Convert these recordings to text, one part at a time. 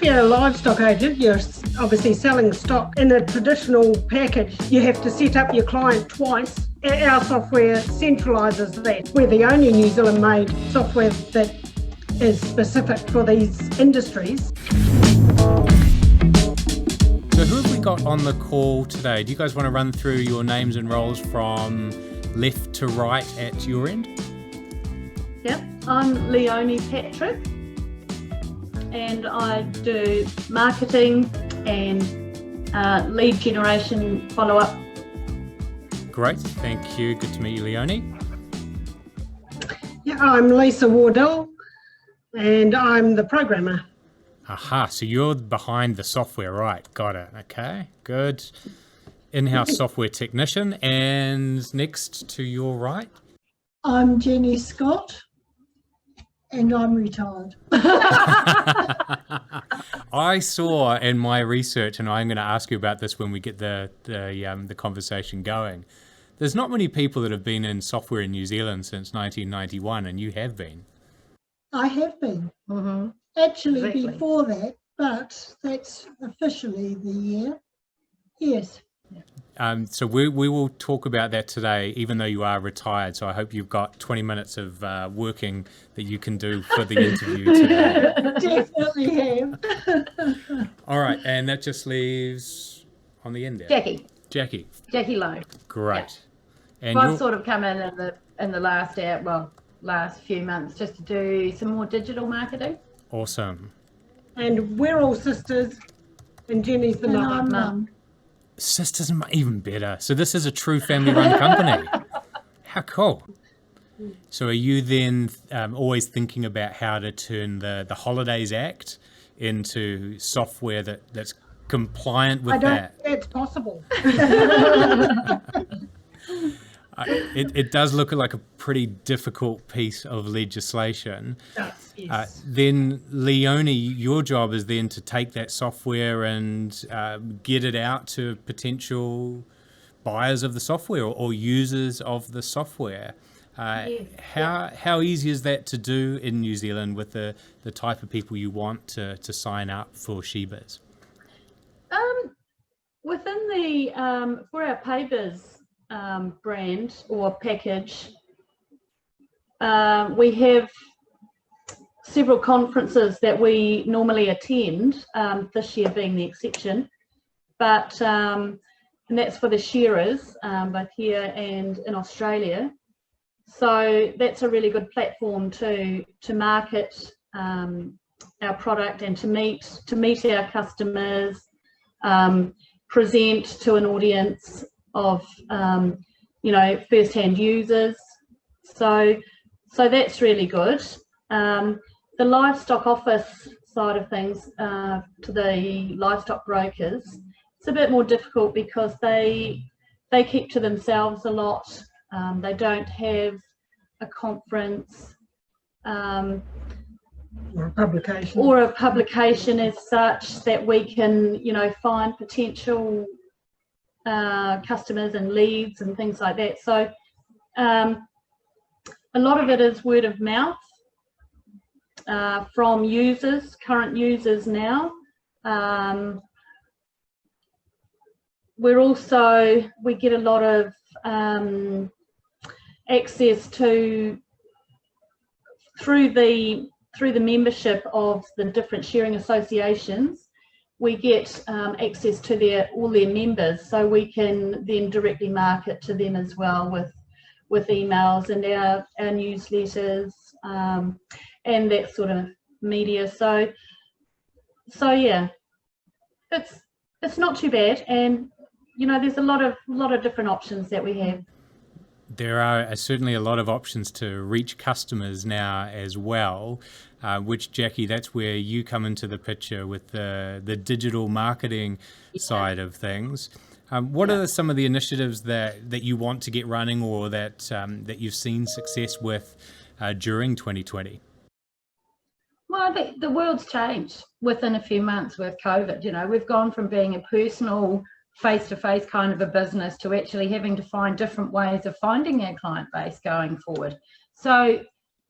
if you're a livestock agent, you're obviously selling stock in a traditional package. You have to set up your client twice. Our software centralises that. We're the only New Zealand-made software that is specific for these industries. So who have we got on the call today? Do you guys want to run through your names and roles from left to right at your end? Yep, I'm Leonie Patrick, and I do marketing and lead generation follow-up. Great, thank you. Good to meet you, Leonie. Yeah, I'm Lisa Wardill, and I'm the programmer. Aha, so you're behind the software, right? Got it. Okay, good. In-house software technician. And next to your right? I'm Jenny Scott, and I'm retired. I saw in my research, and I'm going to ask you about this when we get the conversation going. There's not many people that have been in software in New Zealand since 1991, and you have been. I have been. Mm-hmm. Actually, Exactly. before that, but that's officially the year. Yes. So we will talk about that today, even though you are retired. So I hope you've got 20 minutes of working that you can do for the interview today. Definitely have. All right, and that just leaves on the end there. Jacqui Jacqui. Lowe. Great. And I've you're- sort of come in the last few months just to do some more digital marketing. Awesome. And we're all sisters, and Jenny's the And mother. I'm mum. Sisters, even better. So this is a true family-run company. How cool. So are you then always thinking about how to turn the Holidays Act into software that's compliant with I don't that? think that's possible. It does look like a pretty difficult piece of legislation. Yes. Then, Leonie, your job is then to take that software and get it out to potential buyers of the software or users of the software. How easy is that to do in New Zealand with the type of people you want to sign up for SheBiz? Within the for our PayBiz brand or package, we have several conferences that we normally attend, this year being the exception, but and that's for the sharers, both here and in Australia. So that's a really good platform to market our product and to meet our customers, present to an audience of first-hand users. So that's really good. The livestock office side of things, to the livestock brokers, it's a bit more difficult because they keep to themselves a lot. They don't have a conference Or a publication. as such that we can, find potential customers and leads and things like that. So a lot of it is word of mouth from users, current users now. We get a lot of access to through the membership of the different sharing associations. We get access to all their members, so we can then directly market to them as well with emails and our newsletters and that sort of media. So yeah, it's not too bad, and there's a lot of different options that we have. There are certainly a lot of options to reach customers now as well, which, Jacqui, that's where you come into the picture with the digital marketing side of things. What are some of the initiatives that you want to get running or that you've seen success with during 2020? Well, the world's changed within a few months with COVID. We've gone from being a personal face-to-face kind of a business to actually having to find different ways of finding our client base going forward. So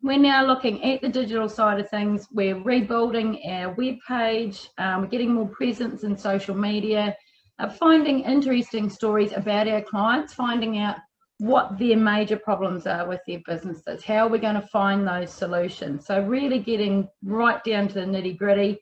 we're now looking at the digital side of things. We're rebuilding our web page, we're getting more presence in social media, finding interesting stories about our clients, finding out what their major problems are with their businesses, how we're going to find those solutions. So really getting right down to the nitty gritty.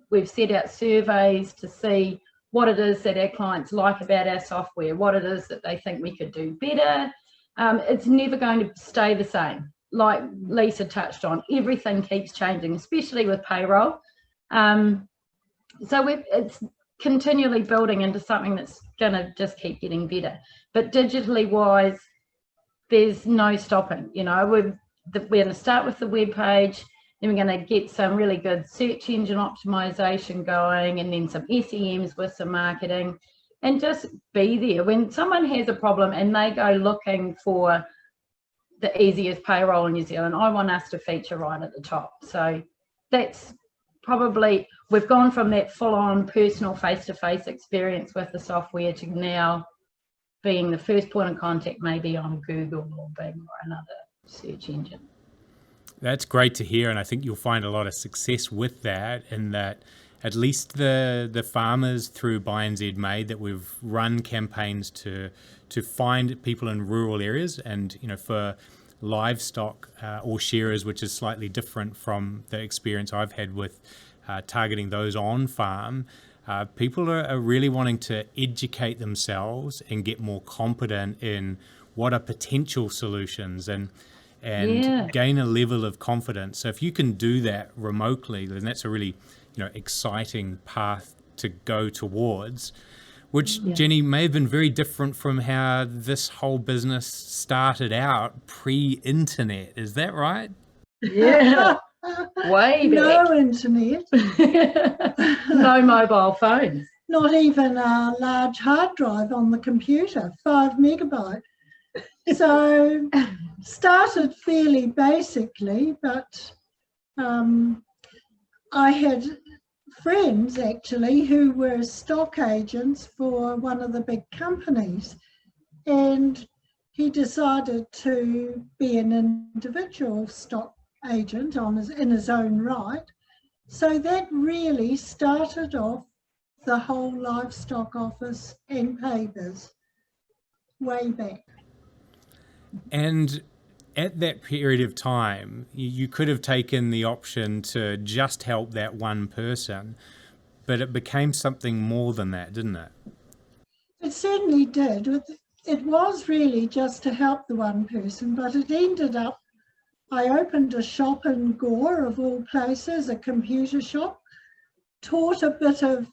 We've set out surveys to see what it is that our clients like about our software, what it is that they think we could do better. It's never going to stay the same. Like Lisa touched on, everything keeps changing, especially with payroll. So it's continually building into something that's going to just keep getting better. But digitally wise, there's no stopping. You know, we're going to start with the web page, then we're going to get some really good search engine optimization going, and then some SEMs with some marketing, and just be there. When someone has a problem and they go looking for the easiest payroll in New Zealand, I want us to feature right at the top. So that's probably, we've gone from that full-on personal face-to-face experience with the software to now being the first point of contact, maybe on Google or Bing or another search engine. That's great to hear, and I think you'll find a lot of success with that, in that at least the farmers through Buy NZ Made, that we've run campaigns to find people in rural areas, and you know, for livestock or shearers, which is slightly different from the experience I've had with targeting those on farm. People are really wanting to educate themselves and get more competent in what are potential solutions, and gain a level of confidence. So if you can do that remotely, then that's a really, you know, exciting path to go towards, which Jenny may have been very different from how this whole business started out pre-internet. Is that right? Yeah. Way back. No internet. No mobile phones. Not even a large hard drive on the computer, 5 megabyte. So started fairly basically, but I had friends actually who were stock agents for one of the big companies, and he decided to be an individual stock agent in his own right. So that really started off the whole livestock office and papers way back. And at that period of time, you could have taken the option to just help that one person, but it became something more than that, didn't it? It certainly did. It was really just to help the one person, but it ended up, I opened a shop in Gore, of all places, a computer shop, taught a bit of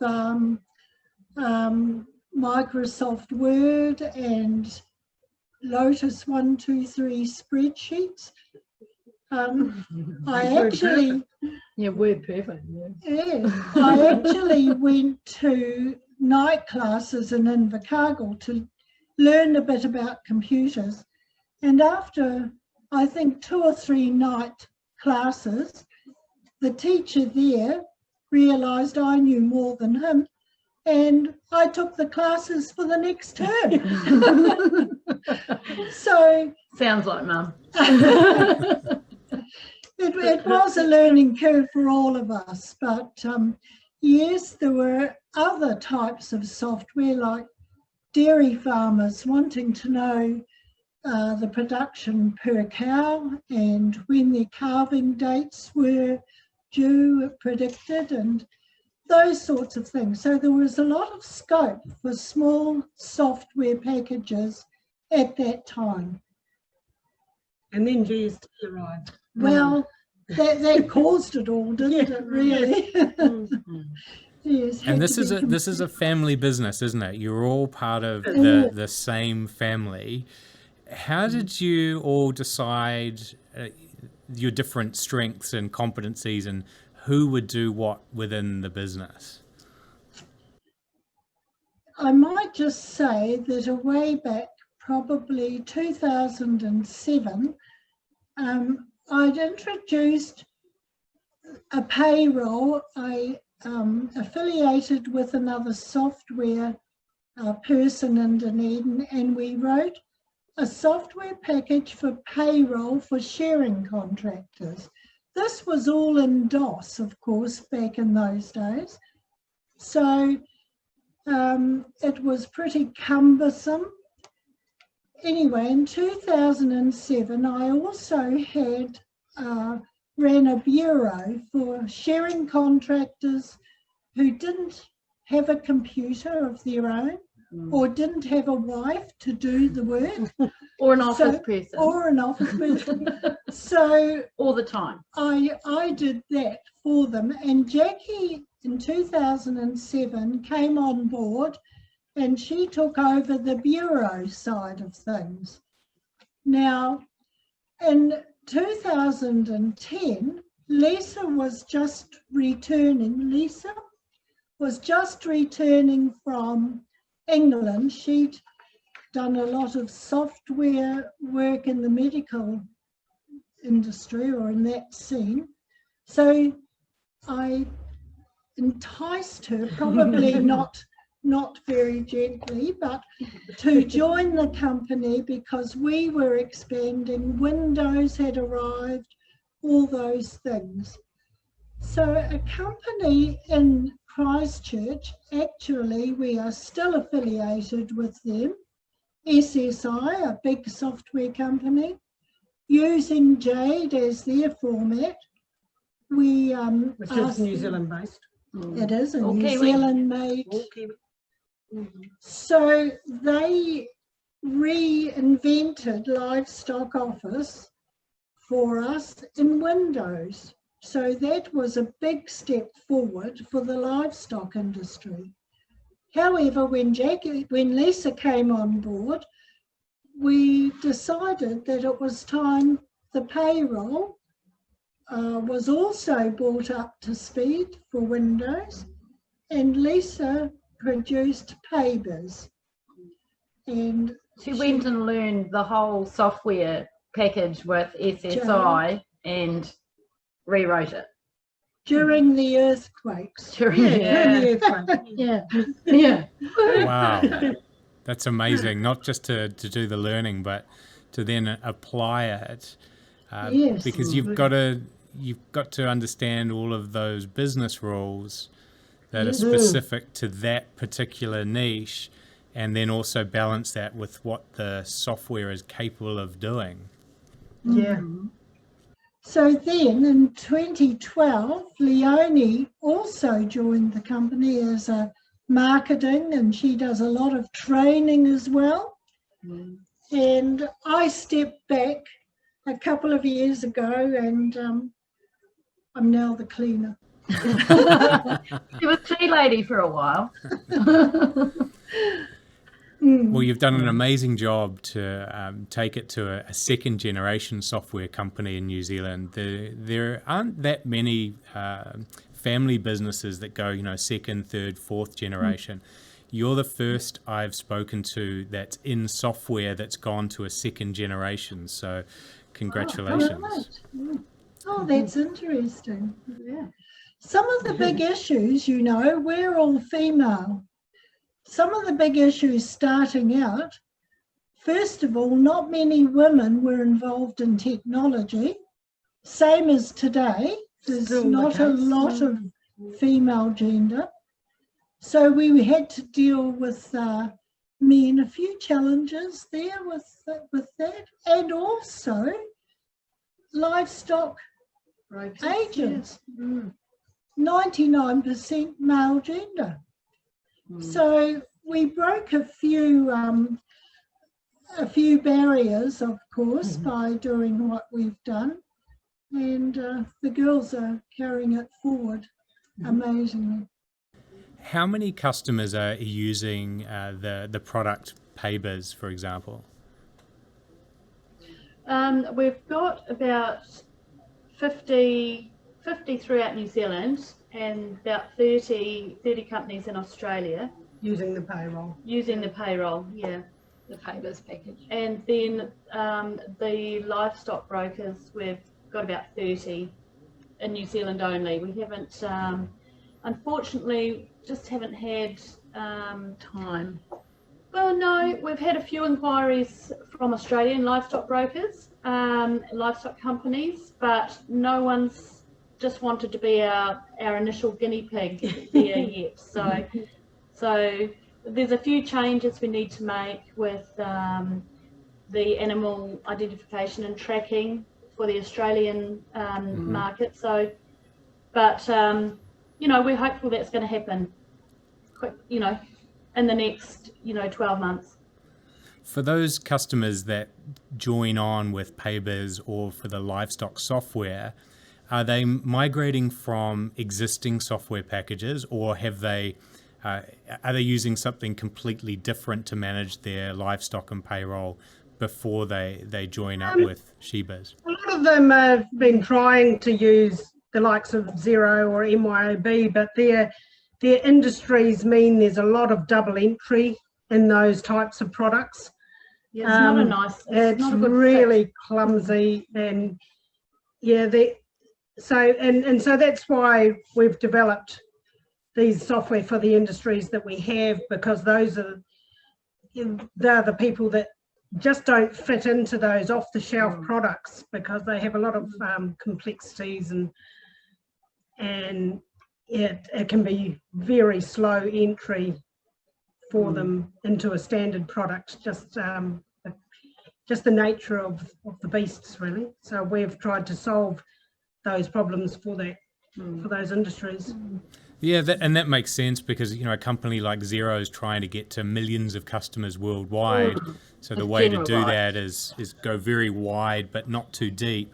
Microsoft Word and Lotus 1, 2, 3 spreadsheets. I actually, Word perfect. I actually went to night classes in Invercargill to learn a bit about computers, and after I think 2 or 3 night classes, the teacher there realised I knew more than him, and I took the classes for the next term. So sounds like Mum. It was a learning curve for all of us, but yes, there were other types of software, like dairy farmers wanting to know the production per cow and when their calving dates were due, predicted, and those sorts of things. So there was a lot of scope for small software packages at that time. And then GST arrived. Well, that caused it all, didn't it, really? Yes. And this is a family business, isn't it? You're all part of the same family. How did you all decide your different strengths and competencies, and who would do what within the business? I might just say that way back, probably 2007, I'd introduced a payroll. I affiliated with another software person in Dunedin, and we wrote a software package for payroll for sharing contractors. This was all in DOS, of course, back in those days. So it was pretty cumbersome. Anyway, in 2007, I also had ran a bureau for sharing contractors who didn't have a computer of their own or didn't have a wife to do the work. Or an office person. Or an office person. So all the time. I did that for them. And Jacqui in 2007 came on board and she took over the bureau side of things. Now, in 2010, Lisa was just returning from England. She'd done a lot of software work in the medical industry or in that scene. So I enticed her, probably not very gently, but to join the company because we were expanding, Windows had arrived, all those things. So a company in Christchurch, actually we are still affiliated with them, SSI, a big software company, using Jade as their format. We Which is New Zealand based. It is a New Kiwi. Zealand made. So they reinvented Livestock Office for us in Windows. So that was a big step forward for the livestock industry. However, when Lisa came on board, we decided that it was time the payroll was also brought up to speed for Windows, and Lisa produced SheBiz. And She went and learned the whole software package with SSI and rewrote it. during the earthquakes. Yeah. Wow, that's amazing. Not just to do the learning, but to then apply it, Yes. because you've got to understand all of those business rules that are specific to that particular niche, and then also balance that with what the software is capable of doing. Yeah. So then in 2012, Leonie also joined the company as a marketing, and she does a lot of training as well. And I stepped back a couple of years ago, and I'm now the cleaner. She was tea lady for a while. Well, you've done an amazing job to take it to a second generation software company in New Zealand. There aren't that many family businesses that go, second, third, fourth generation. You're the first I've spoken to that's in software that's gone to a second generation. So congratulations. Oh, that's interesting. Yeah. Some of the big issues, we're all female. Some of the big issues starting out, first of all, not many women were involved in technology, same as today. There's Still the not a case. lot of female gender. So we had to deal with a few challenges there with that. And also livestock agents, 99% male gender. So we broke a few barriers, of course, by doing what we've done, and the girls are carrying it forward amazingly. How many customers are using the product SheBiz, for example? We've got about 50 throughout New Zealand and about 30 companies in Australia. Using the payroll. Using the payroll, yeah. The SheBiz package. And then the livestock brokers, we've got about 30 in New Zealand only. We haven't, unfortunately, just haven't had Time. Well, no, we've had a few inquiries from Australian livestock brokers, livestock companies, but no one's just wanted to be our initial guinea pig there yet. So there's a few changes we need to make with the animal identification and tracking for the Australian market. So, but you know, we're hopeful that's going to happen quick, you know, in the next 12 months. For those customers that join on with PayBiz or for the livestock software, are they migrating from existing software packages, or have they are they using something completely different to manage their livestock and payroll before they join up with SheBiz? A lot of them have been trying to use the likes of Xero or MYOB, but their industries mean there's a lot of double entry in those types of products. Yeah, it's not a nice. It's not a good really fit. clumsy, and yeah, so that's why we've developed these software for the industries that we have, because they're the people that just don't fit into those off-the-shelf products, because they have a lot of complexities, and it can be very slow entry for them into a standard product, just the nature of the beasts, really. So we've tried to solve those problems for those industries. Yeah, and that makes sense, because a company like Xero is trying to get to millions of customers worldwide. So the way to do that is go very wide but not too deep.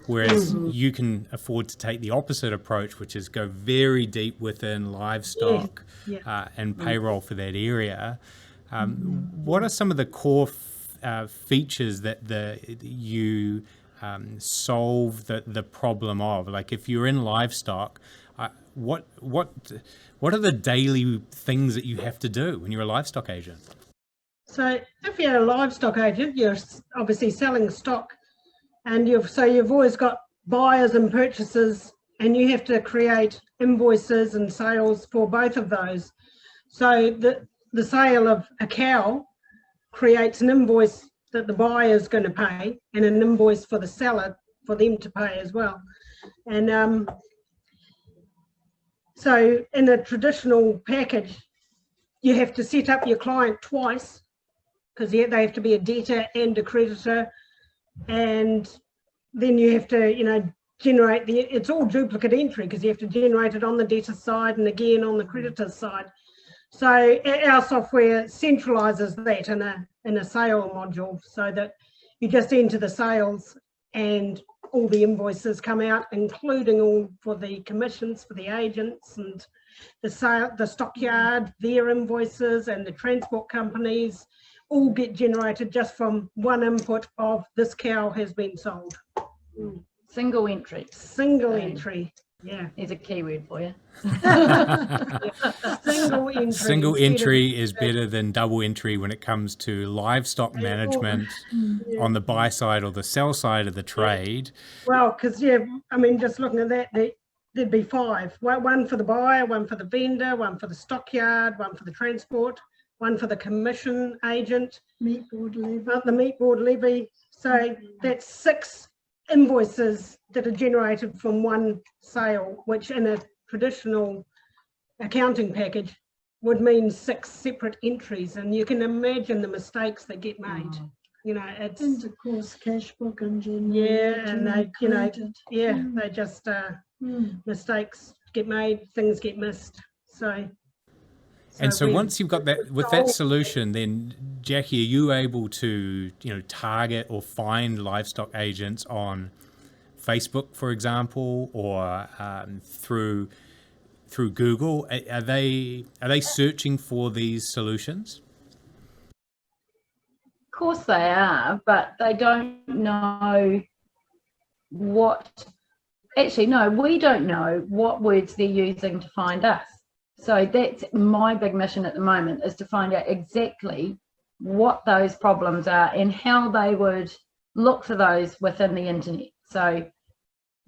Whereas you can afford to take the opposite approach, which is go very deep within livestock and payroll for that area. What are some of the core features that you solve the problem of? Like, if you're in livestock, what are the daily things that you have to do when you're a livestock agent? So if you're a livestock agent, you're obviously selling stock, and you've always got buyers and purchasers, and you have to create invoices and sales for both of those. So the sale of a cow creates an invoice that the buyer is going to pay, and an invoice for the seller for them to pay as well. And so in a traditional package, you have to set up your client twice, because they have to be a debtor and a creditor, and then you have to generate it's all duplicate entry, because you have to generate it on the debtor side and again on the creditor side. So our software centralizes that in a sale module, so that you just enter the sales and all the invoices come out, including all for the commissions for the agents and the stockyard, their invoices, and the transport companies all get generated just from one input of this cow has been sold. Single entry. Single entry. Yeah. There's a keyword for you. Single entry. Single entry is better than double entry when it comes to livestock management on the buy side or the sell side of the trade. Well, because, just looking at that, there'd be 5. One for the buyer, one for the vendor, one for the stockyard, one for the transport, one for the commission agent, the meat board levy. So that's 6 invoices that are generated from one sale, which in a traditional accounting package would mean 6 separate entries, and you can imagine the mistakes that get made. It's, and of course cash book and and they just mistakes get made, things get missed. So once you've got that, with that solution, then Jacqui, are you able to target or find livestock agents on Facebook, for example, or through Google? Are they searching for these solutions? Of course they are, but they don't know what. Actually, no, we don't know what words they're using to find us. So that's my big mission at the moment, is to find out exactly what those problems are and how they would look for those within the internet. So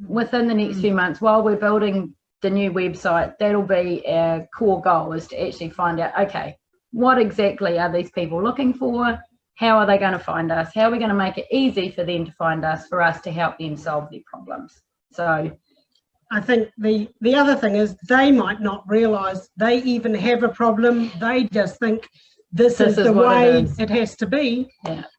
within the next few months, while we're building the new website, that'll be our core goal, is to actually find out, okay, what exactly are these people looking for? How are they going to find us? How are we going to make it easy for them to find us, for us to help them solve their problems? So I think the other thing is they might not realise they even have a problem. They just think this is the way it has to be,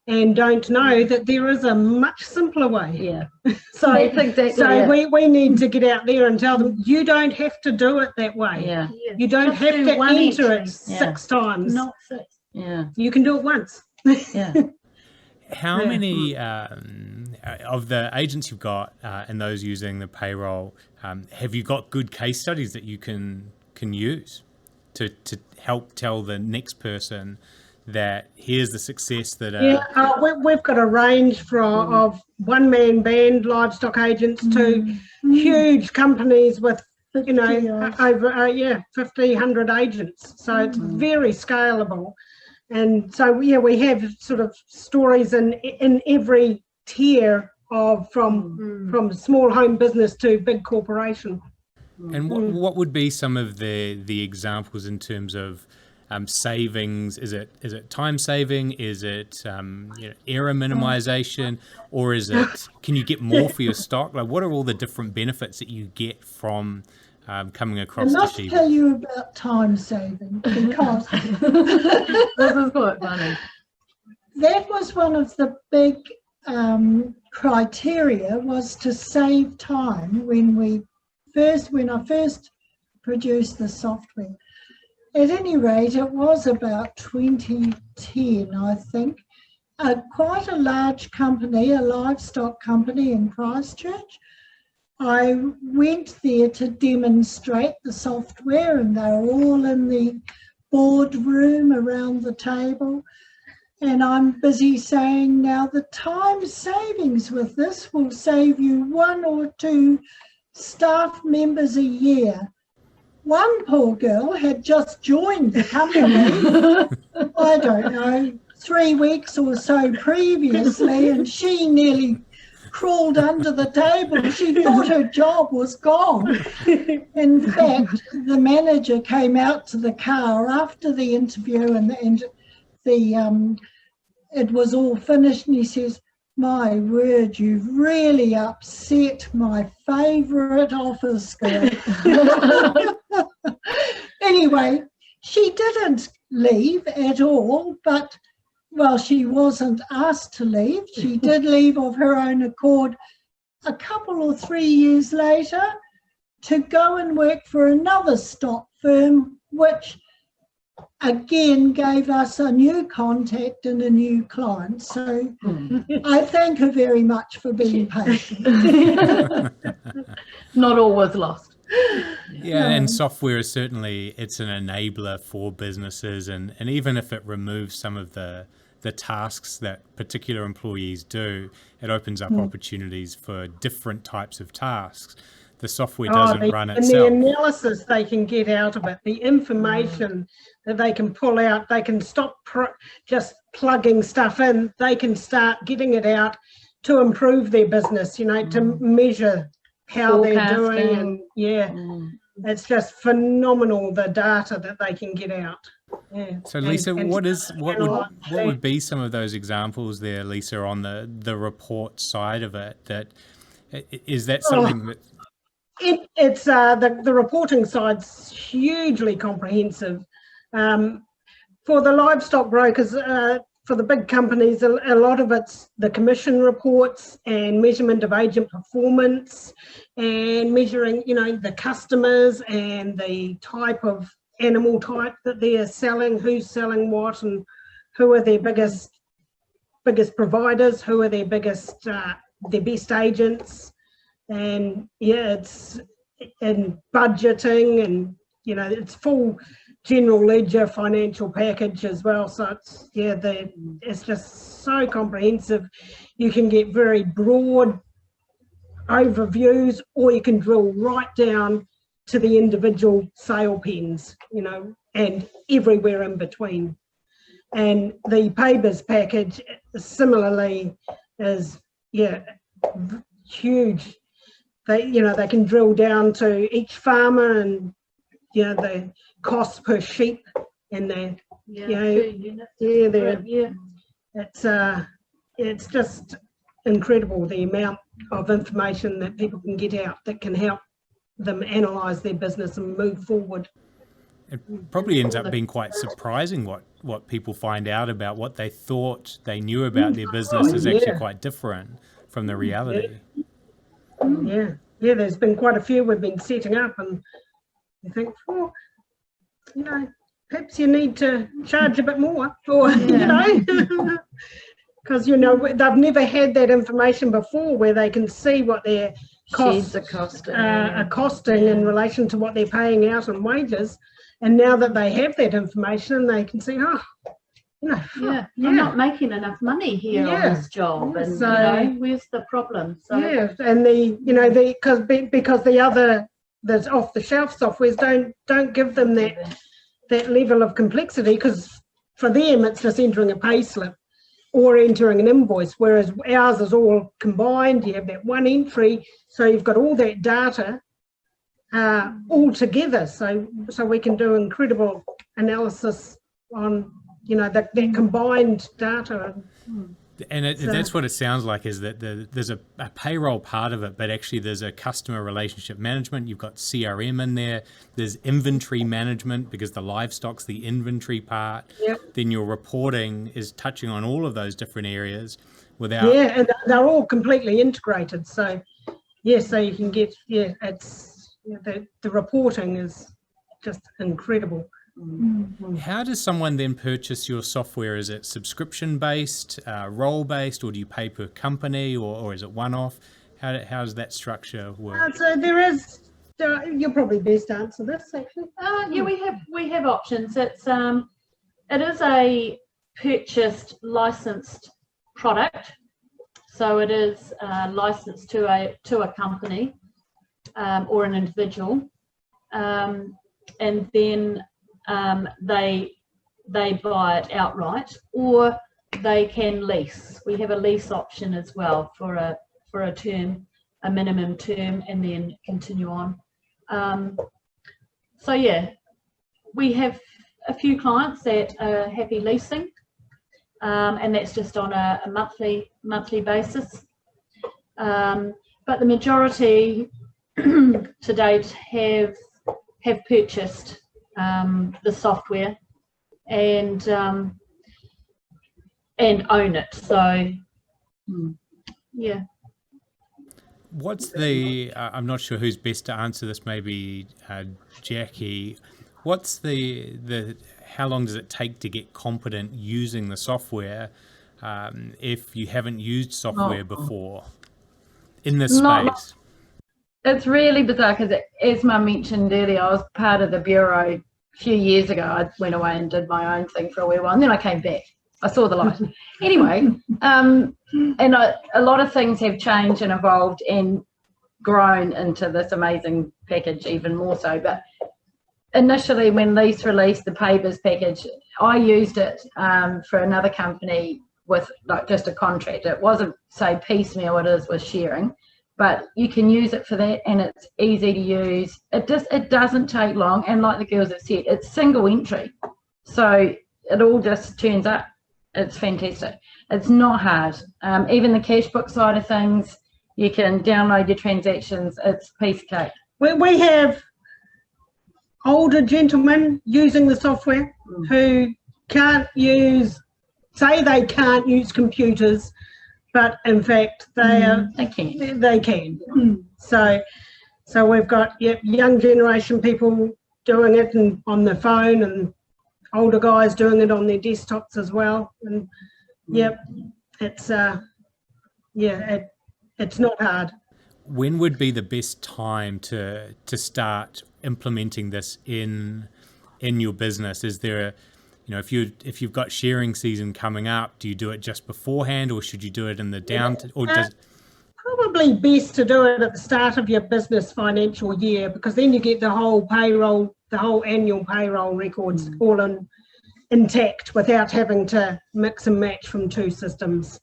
and don't know that there is a much simpler way. Yeah. So That's exactly it. we need to get out there and tell them, you don't have to do it that way. Yeah. You don't Just have do to one enter entry. it 6 times. Not 6. Yeah. You can do it once. Yeah. How many of the agents you've got and those using the payroll, have you got good case studies that you can use to help tell the next person that here's the success that we've got a range of one-man band livestock agents to huge companies with over 50, 100 agents, so it's very scalable. And so we have sort of stories in every tier of from small home business to big corporation. And what would be some of the examples in terms of savings? Is it time saving? Is it error minimization, or is it can you get more for your stock? Like, what are all the different benefits that you get from coming across I must tell you about time saving, because This is quite funny. that was one of the big criteria, was to save time when I first produced the software. At any rate, it was about 2010, I think. Quite a large company, a livestock company in Christchurch. I went there to demonstrate the software, and they were all in the boardroom around the table. And I'm busy saying, now the time savings with this will save you 1 or 2 staff members a year. One poor girl had just joined the company, I don't know, 3 weeks or so previously, and she nearly crawled under the table. She thought her job was gone. In fact, the manager came out to the car after the interview, and it was all finished, and he says, "My word, you've really upset my favourite office girl." Anyway, she didn't leave at all, but well, she wasn't asked to leave. She did leave of her own accord a couple or 3 years later to go and work for another stock firm, which again gave us a new contact and a new client. So I thank her very much for being patient. Not all was lost. Yeah, and software is certainly, it's an enabler for businesses, and even if it removes some of the tasks that particular employees do, it opens up opportunities for different types of tasks. The software doesn't run itself. And the analysis they can get out of it, the information that they can pull out, they can stop just plugging stuff in, they can start getting it out to improve their business, to measure how they're doing. And it's just phenomenal, the data that they can get out. Yeah. So Lisa, what would be some of those examples there, Lisa, on the report side of it? That is that something that it's the reporting side's hugely comprehensive. For the livestock brokers, for the big companies, a lot of it's the commission reports and measurement of agent performance, and measuring, the customers and the type of animal type that they're selling, who's selling what, and who are their biggest providers, who are their best agents, and it's and budgeting, and it's full general ledger financial package as well. So it's just so comprehensive. You can get very broad overviews, or you can drill right down to the individual sale pens, and everywhere in between. And the PayBiz package similarly is huge. They can drill down to each farmer and the cost per sheep, and Yeah, Yeah. 2 units. Yeah, they're, Yeah. it's just incredible the amount of information that people can get out that can help them analyse their business and move forward. It probably ends up being quite surprising what people find out about what they thought they knew about their business is actually quite different from the reality. Yeah, there's been quite a few we've been setting up, and you think, oh, perhaps you need to charge a bit more, or because they've never had that information before where they can see what their costs are costing in relation to what they're paying out on wages. And now that they have that information, they can see, I'm not making enough money here on this job, and so, where's the problem? So and because the other that's off the shelf softwares don't give them that level of complexity, because for them it's just entering a pay slip or entering an invoice, whereas ours is all combined. You have that one entry, so you've got all that data all together, so we can do incredible analysis on that combined data. And that's what it sounds like, is that there's a payroll part of it, but actually there's a customer relationship management. You've got CRM in there. There's inventory management, because the livestock's the inventory part. Yep. Then your reporting is touching on all of those different areas without... Yeah, and they're all completely integrated. So, so you can get, the reporting is just incredible. How does someone then purchase your software? Is it subscription-based, role-based, or do you pay per company, or is it one-off? How does that structure work? So there is, you're probably best to answer this, actually. we have options. It is a purchased licensed product, so it is licensed to a company or an individual, and then they buy it outright, or they can lease. We have a lease option as well for a term, a minimum term, and then continue on. We have a few clients that are happy leasing, and that's just on a monthly basis. But the majority to date have purchased the software and own it. So What's the I'm not sure who's best to answer this, maybe Jacqui. What's the how long does it take to get competent using the software if you haven't used software before in this space? It's really bizarre, because as Mum mentioned earlier, I was part of the bureau a few years ago. I went away and did my own thing for a wee while, and then I came back. I saw the light. Anyway, and a lot of things have changed and evolved and grown into this amazing package, even more so. But initially, when Lease released the PayBiz package, I used it for another company with just a contract. It wasn't, say, piecemeal, it is with sharing. But you can use it for that, and it's easy to use. It doesn't take long, and like the girls have said, it's single entry, so it all just turns up. It's fantastic. It's not hard. Even the cash book side of things, you can download your transactions. It's a piece of cake. We have older gentlemen using the software who can't use computers, but in fact they can. So we've got young generation people doing it and on their phone, and older guys doing it on their desktops as well. And it's it's not hard. When would be the best time to start implementing this in your business? Is there if you've got sharing season coming up, do you do it just beforehand, or should you do it in the probably best to do it at the start of your business financial year, because then you get the whole payroll, the whole annual payroll records all intact without having to mix and match from two systems.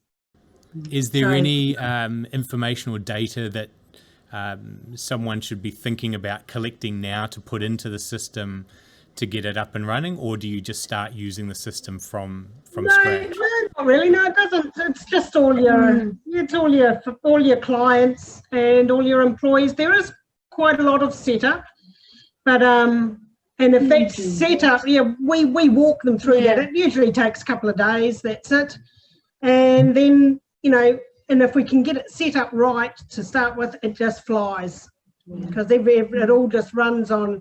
Is there any information or data that someone should be thinking about collecting now to put into the system to get it up and running, or do you just start using the system from No, scratch? no, not really. No, it doesn't. It's just all your clients and all your employees. There is quite a lot of setup, but and if that's set up, we walk them through that. It usually takes a couple of days. That's it, and then and if we can get it set up right to start with, it just flies, because it all just runs on a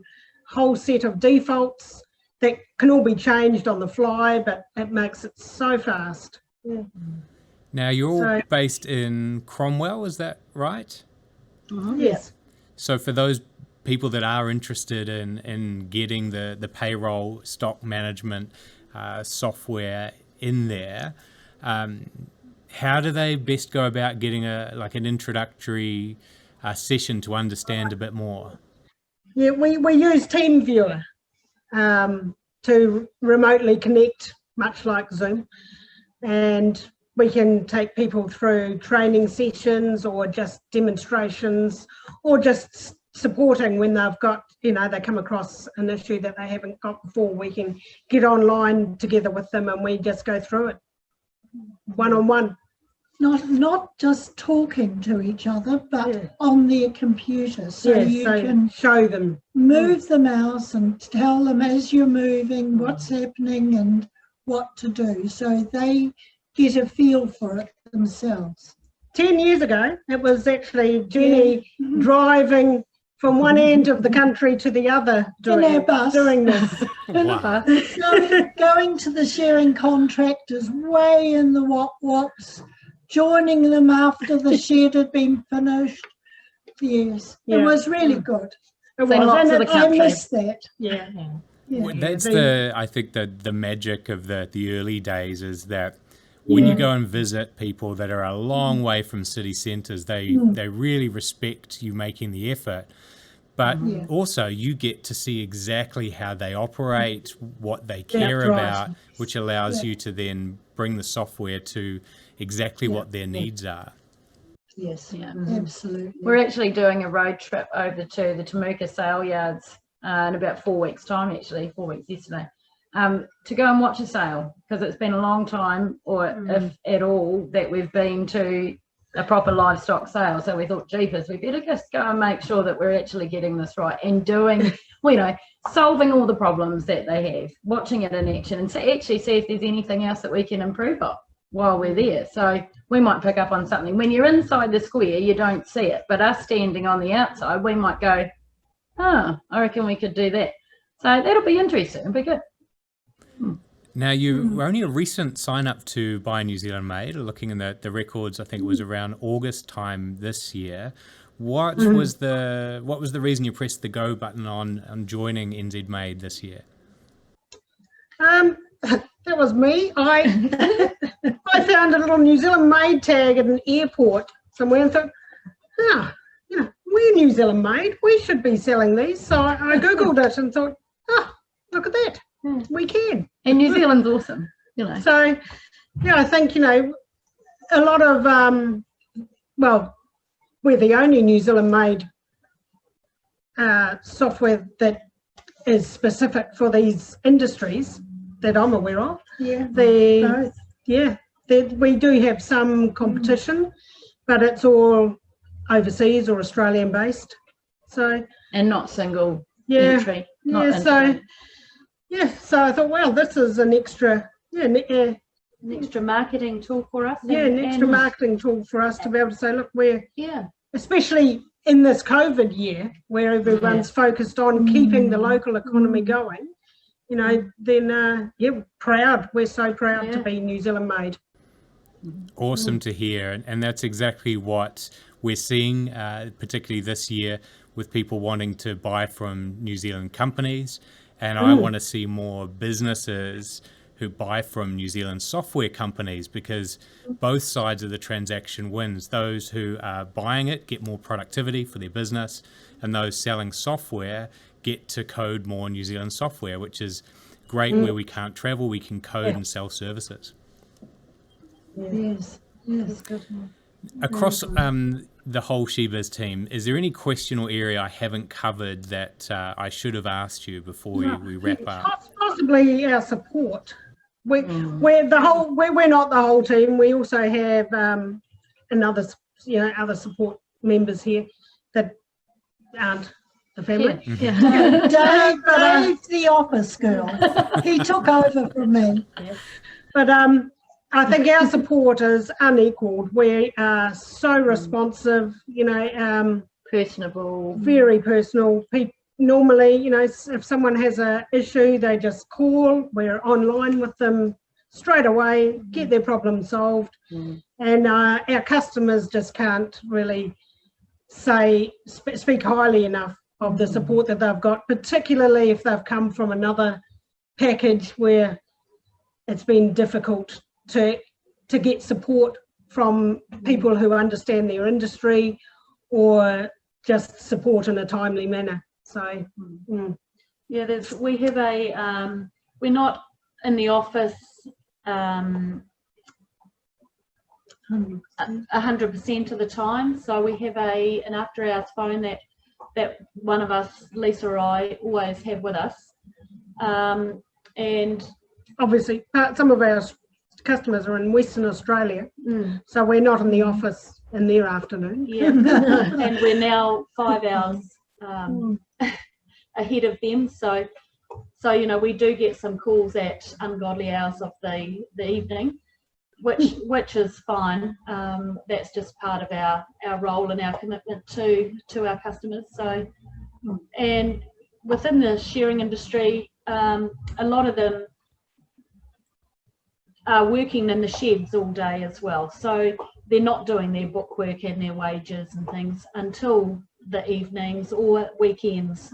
whole set of defaults that can all be changed on the fly, but it makes it so fast. Yeah. Now, you're all based in Cromwell, is that right? Yes. So for those people that are interested in getting the payroll stock management software in there, how do they best go about getting an introductory session to understand a bit more? Yeah, we use TeamViewer to remotely connect, much like Zoom, and we can take people through training sessions or just demonstrations, or just supporting when they've got, they come across an issue that they haven't got before. We can get online together with them and we just go through it one-on-one. Not just talking to each other, but on their computer, so you can show them, move the mouse and tell them as you're moving what's happening and what to do, so they get a feel for it themselves. 10 years ago, it was actually Jenny driving from one end of the country to the other doing this. Wow. Going to the sharing contractors way in the wops, joining them after the shed had been finished. Yes, it was really good. It was. I missed that. Yeah. Well, that's I think the magic of the early days is that when you go and visit people that are a long way from city centres, they really respect you making the effort. But also you get to see exactly how they operate, what they care about, which allows you to then bring the software to exactly what their needs are. Yes, absolutely. We're actually doing a road trip over to the Temuka sale yards in about 4 weeks' time, actually, 4 weeks yesterday, to go and watch a sale, because it's been a long time, or if at all, that we've been to a proper livestock sale. So we thought, jeepers, we better just go and make sure that we're actually getting this right and doing, solving all the problems that they have, watching it in action, and actually see if there's anything else that we can improve on while we're there. So we might pick up on something. When you're inside the square, you don't see it, but us standing on the outside, we might go, I reckon we could do that. So that'll be interesting. It'll be good. Now, you were only a recent sign up to Buy New Zealand Made. Looking in the records, I think it was around August time this year. What was the reason you pressed the go button on joining NZ Made this year? That was me. I found a little New Zealand Made tag at an airport somewhere and thought, we're New Zealand Made. We should be selling these. So I Googled it and thought, look at that. We can. And New Zealand's awesome, So, I think, a lot of, we're the only New Zealand Made software that is specific for these industries that I'm aware of. We do have some competition, but it's all overseas or Australian based. So and not single entry. So I thought, well, this is an extra an extra marketing tool for us. An extra marketing tool for us to be able to say, look, we're especially in this COVID year where everyone's focused on keeping the local economy going. Proud. We're so proud to be New Zealand Made. Awesome to hear. And that's exactly what we're seeing, particularly this year, with people wanting to buy from New Zealand companies. And I want to see more businesses who buy from New Zealand software companies, because both sides of the transaction wins. Those who are buying it get more productivity for their business, and those selling software get to code more New Zealand software, which is great. Where we can't travel, we can code and sell services. Yes. Across the whole SheBiz team, is there any question or area I haven't covered that I should have asked you before we wrap up? Possibly our support. We're not the whole team. We also have other support members here that aren't the family. Yeah. Dave's the office girl. He took over from me. But I think our support is unequalled. We are so responsive, Personable. very personal. Normally, if someone has an issue, they just call. We're online with them straight away, get their problem solved. And our customers just can't really speak highly enough of the support that they've got, particularly if they've come from another package where it's been difficult to get support from people who understand their industry or just support in a timely manner. So yeah, we have we're not in the office 100% of the time, so we have an after hours phone that one of us, Lisa or I, always have with us, and obviously some of our customers are in Western Australia, so we're not in the office in their afternoon. And we're now 5 hours ahead of them, so we do get some calls at ungodly hours of the evening, which is fine. That's just part of our role and our commitment to our customers. So, and within the shearing industry, a lot of them are working in the sheds all day as well, so they're not doing their bookwork and their wages and things until the evenings or weekends.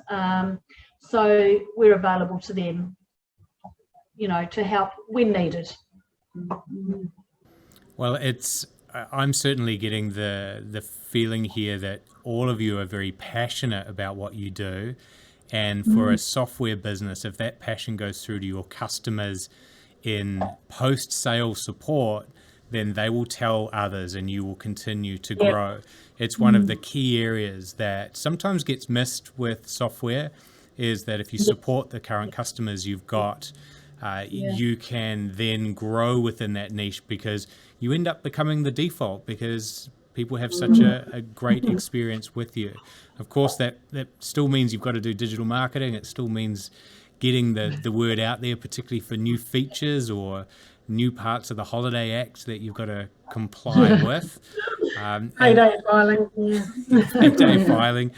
So we're available to them, to help when needed. Well, I'm certainly getting the feeling here that all of you are very passionate about what you do, and for a software business, if that passion goes through to your customers in post-sale support, then they will tell others and you will continue to grow. It's one of the key areas that sometimes gets missed with software, is that if you support the current customers you've got, you can then grow within that niche, because you end up becoming the default because people have such a great experience with you. Of course, that still means you've got to do digital marketing. It still means getting the word out there, particularly for new features or new parts of the Holiday Act that you've got to comply with. Payday filing. Payday filing.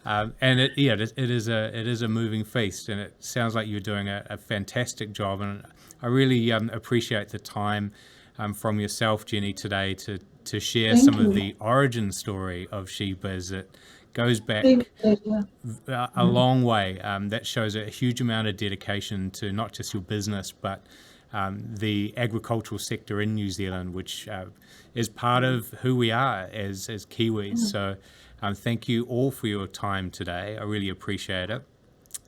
And it is a moving feast, and it sounds like you're doing a fantastic job. And I really appreciate the time from yourself, Jenny, today to share some of the origin story of SheBiz. It goes back a long way. That shows a huge amount of dedication to not just your business, but the agricultural sector in New Zealand, which is part of who we are as Kiwis. So thank you all for your time today. I really appreciate it,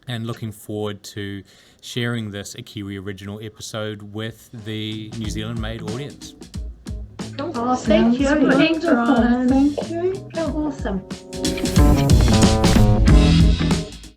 and looking forward to sharing this A Kiwi Original episode with the New Zealand made audience. Oh, thank you. Thank you. Awesome.